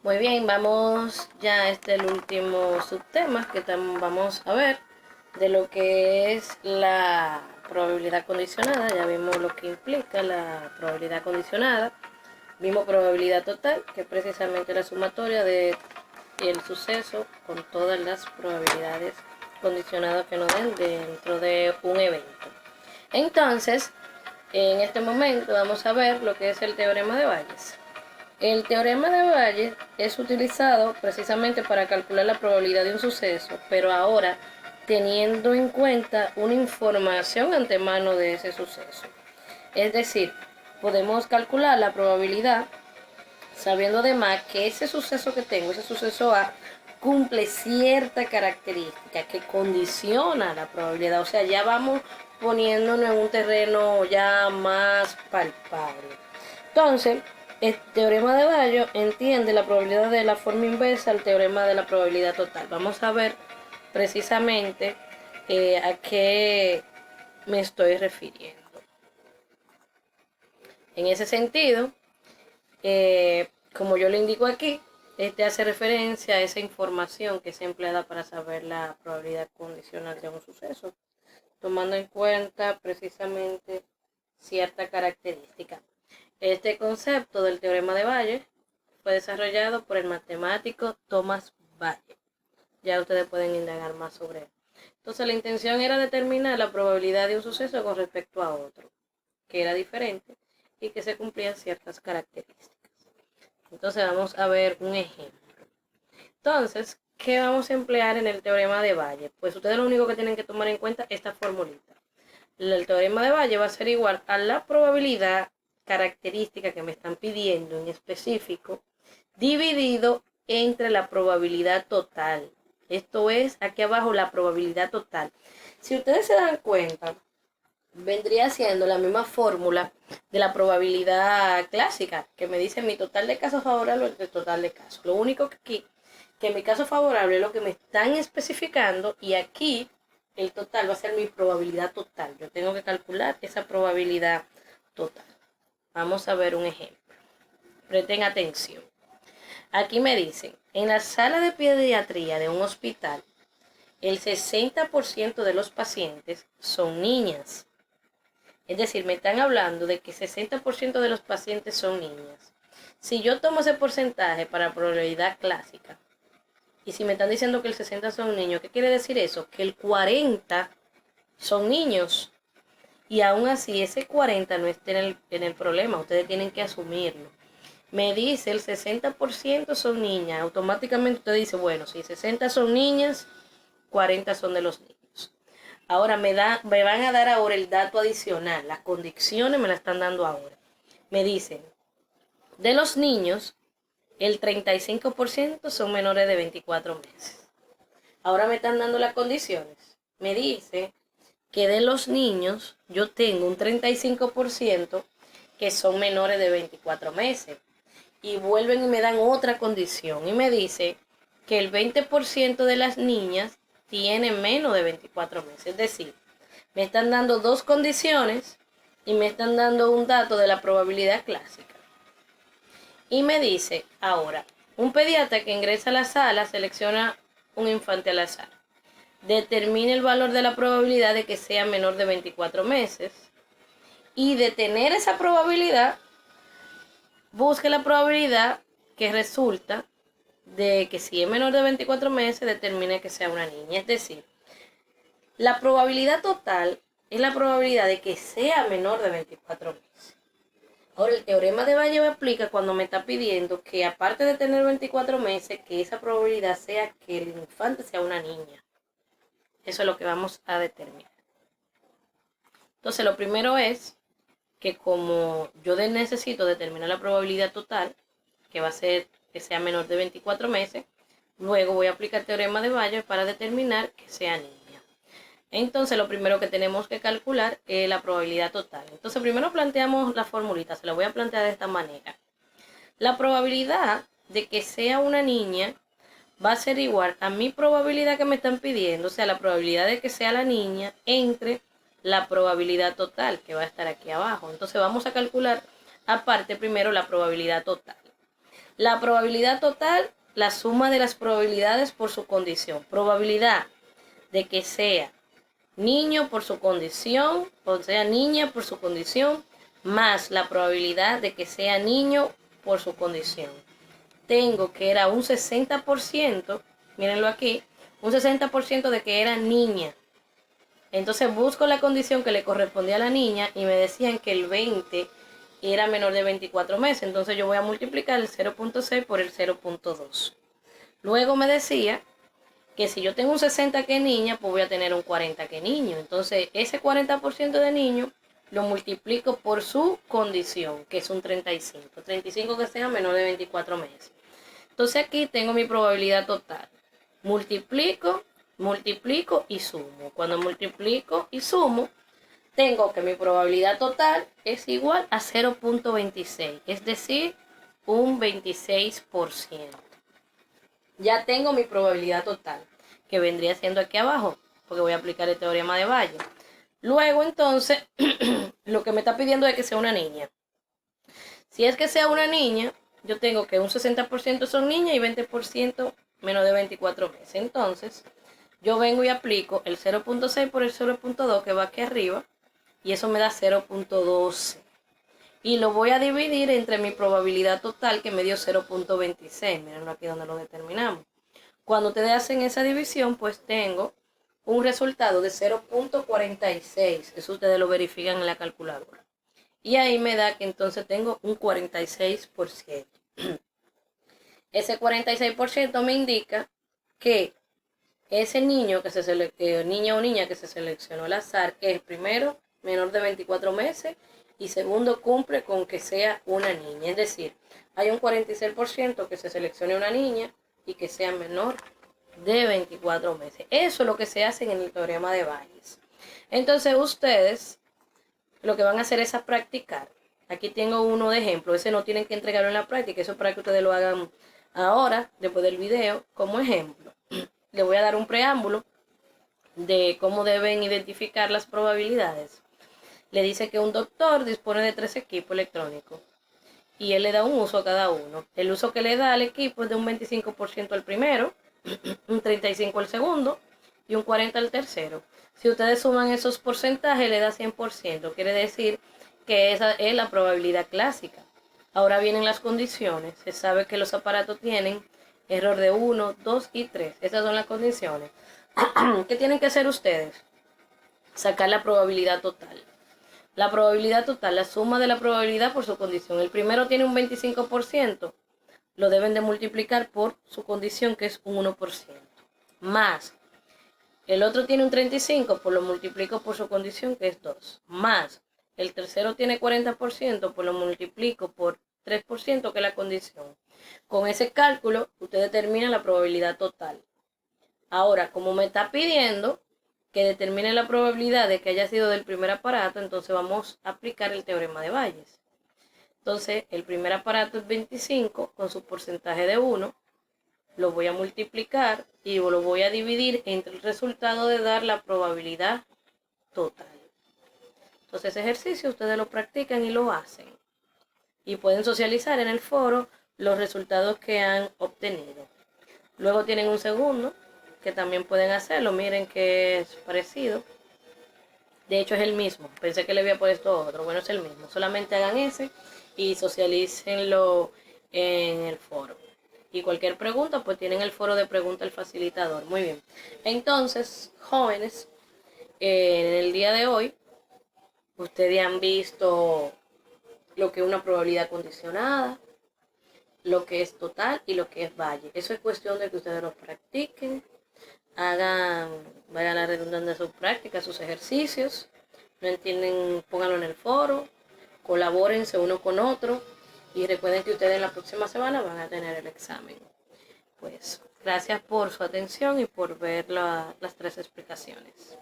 Muy bien, vamos ya a el último subtema que vamos a ver de lo que es la probabilidad condicionada. Ya vimos lo que implica la probabilidad condicionada. Vimos probabilidad total, que es precisamente la sumatoria de el suceso con todas las probabilidades condicionadas que nos den dentro de un evento. Entonces, en este momento vamos a ver lo que es el teorema de Bayes. El teorema de Bayes es utilizado precisamente para calcular la probabilidad de un suceso, pero ahora teniendo en cuenta una información antemano de ese suceso. Es decir, podemos calcular la probabilidad sabiendo además que ese suceso que tengo, ese suceso A, cumple cierta característica que condiciona la probabilidad. O sea, ya vamos poniéndonos en un terreno ya más palpable. Entonces, el teorema de Bayes entiende la probabilidad de la forma inversa al teorema de la probabilidad total. Vamos a ver precisamente a qué me estoy refiriendo. En ese sentido, como yo le indico aquí, este hace referencia a esa información que es empleada para saber la probabilidad condicional de un suceso, tomando en cuenta precisamente cierta característica. Este concepto del teorema de Bayes fue desarrollado por el matemático Thomas Bayes. Ya ustedes pueden indagar más sobre él. Entonces la intención era determinar la probabilidad de un suceso con respecto a otro, que era diferente y que se cumplían ciertas características. Entonces vamos a ver un ejemplo. Entonces, ¿qué vamos a emplear en el teorema de Bayes? Pues ustedes lo único que tienen que tomar en cuenta es esta formulita. El teorema de Bayes va a ser igual a la probabilidad característica que me están pidiendo en específico, dividido entre la probabilidad total. Esto es aquí abajo la probabilidad total. Si ustedes se dan cuenta, vendría siendo la misma fórmula de la probabilidad clásica, que me dice mi total de casos favorables o el total de casos. Lo único que aquí, que mi caso favorable es lo que me están especificando y aquí el total va a ser mi probabilidad total. Yo tengo que calcular esa probabilidad total. Vamos a ver un ejemplo. Presten atención. Aquí me dicen, en la sala de pediatría de un hospital, el 60% de los pacientes son niñas. Es decir, me están hablando de que 60% de los pacientes son niñas. Si yo tomo ese porcentaje para probabilidad clásica, y si me están diciendo que el 60 son niños, ¿qué quiere decir eso? Que el 40 son niños. Y aún así, ese 40 no está en el problema, ustedes tienen que asumirlo. Me dice el 60% son niñas, automáticamente usted dice, bueno, si 60 son niñas, 40 son de los niños. Ahora me van a dar ahora el dato adicional, las condiciones me la están dando ahora. Me dicen, de los niños, el 35% son menores de 24 meses. Ahora me están dando las condiciones. Me dice que de los niños yo tengo un 35% que son menores de 24 meses. Y vuelven y me dan otra condición. Y me dice que el 20% de las niñas tienen menos de 24 meses. Es decir, me están dando dos condiciones y me están dando un dato de la probabilidad clásica. Y me dice, ahora, un pediatra que ingresa a la sala selecciona un infante al azar. Determine el valor de la probabilidad de que sea menor de 24 meses. Y de tener esa probabilidad, busque la probabilidad que resulta de que si es menor de 24 meses, determine que sea una niña. Es decir, la probabilidad total es la probabilidad de que sea menor de 24 meses. Ahora, el teorema de Bayes aplica cuando me está pidiendo que aparte de tener 24 meses, que esa probabilidad sea que el infante sea una niña. Eso es lo que vamos a determinar. Entonces, lo primero es que como yo necesito determinar la probabilidad total, que va a ser que sea menor de 24 meses, luego voy a aplicar el teorema de Bayes para determinar que sea niña. Entonces, lo primero que tenemos que calcular es la probabilidad total. Entonces, primero planteamos la formulita, se la voy a plantear de esta manera. La probabilidad de que sea una niña va a ser igual a mi probabilidad que me están pidiendo, o sea, la probabilidad de que sea la niña entre la probabilidad total, que va a estar aquí abajo. Entonces, vamos a calcular aparte primero la probabilidad total. La probabilidad total, la suma de las probabilidades por su condición. Probabilidad de que sea niño por su condición, o sea, niña por su condición, más la probabilidad de que sea niño por su condición. Tengo que era un 60%, mírenlo aquí, un 60% de que era niña. Entonces busco la condición que le correspondía a la niña y me decían que el 20 era menor de 24 meses. Entonces yo voy a multiplicar el 0.6 por el 0.2. Luego me decía que si yo tengo un 60 que es niña, pues voy a tener un 40 que es niño. Entonces ese 40% de niño lo multiplico por su condición, que es un 35. 35 que sea menor de 24 meses. Entonces aquí tengo mi probabilidad total. Multiplico y sumo. Cuando multiplico y sumo, tengo que mi probabilidad total es igual a 0.26, es decir, un 26%. Ya tengo mi probabilidad total, que vendría siendo aquí abajo, porque voy a aplicar el teorema de Bayes. Luego, entonces, lo que me está pidiendo es que sea una niña. Si es que sea una niña, yo tengo que un 60% son niñas y 20% menos de 24 meses. Entonces, yo vengo y aplico el 0.6 por el 0.2 que va aquí arriba, y eso me da 0.12. Y lo voy a dividir entre mi probabilidad total, que me dio 0.26. Miren aquí donde lo determinamos. Cuando ustedes hacen esa división, pues tengo un resultado de 0.46. Eso ustedes lo verifican en la calculadora. Y ahí me da que entonces tengo un 46%. Ese 46% me indica que ese niño que niña o niña que se seleccionó al azar es primero menor de 24 meses y segundo cumple con que sea una niña. Es decir, hay un 46% que se seleccione una niña y que sea menor de 24 meses. Eso es lo que se hace en el teorema de Bayes. Entonces ustedes lo que van a hacer es a practicar. Aquí tengo uno de ejemplo. Ese no tienen que entregarlo en la práctica. Eso es para que ustedes lo hagan ahora, después del video, como ejemplo. Le voy a dar un preámbulo de cómo deben identificar las probabilidades. Le dice que un doctor dispone de 3 equipos electrónicos y él le da un uso a cada uno. El uso que le da al equipo es de un 25% al primero, un 35% al segundo y un 40% al tercero. Si ustedes suman esos porcentajes, le da 100%. Quiere decir que esa es la probabilidad clásica. Ahora vienen las condiciones. Se sabe que los aparatos tienen error de 1, 2 y 3. Esas son las condiciones. ¿Qué tienen que hacer ustedes? Sacar la probabilidad total. La probabilidad total, la suma de la probabilidad por su condición. El primero tiene un 25%. Lo deben de multiplicar por su condición, que es un 1%. Más el otro tiene un 35%, pues lo multiplico por su condición, que es 2. Más el tercero tiene 40%, pues lo multiplico por 3%, que es la condición. Con ese cálculo, usted determina la probabilidad total. Ahora, como me está pidiendo que determine la probabilidad de que haya sido del primer aparato, entonces vamos a aplicar el teorema de Bayes. Entonces, el primer aparato es 25 con su porcentaje de 1. Lo voy a multiplicar y lo voy a dividir entre el resultado de dar la probabilidad total. Entonces ese ejercicio ustedes lo practican y lo hacen. Y pueden socializar en el foro los resultados que han obtenido. Luego tienen un segundo que también pueden hacerlo. Miren que es parecido. De hecho es el mismo. Pensé que le había puesto otro. Bueno, es el mismo. Solamente hagan ese y socialícenlo en el foro. Y cualquier pregunta, pues tienen el foro de pregunta al facilitador. Muy bien. Entonces, jóvenes, en el día de hoy, ustedes han visto lo que es una probabilidad condicionada, lo que es total y lo que es Bayes. Eso es cuestión de que ustedes lo practiquen, vayan a la redundancia de sus prácticas, sus ejercicios. No entienden, pónganlo en el foro, colabórense uno con otro. Y recuerden que ustedes la próxima semana van a tener el examen. Pues gracias por su atención y por ver las 3 explicaciones.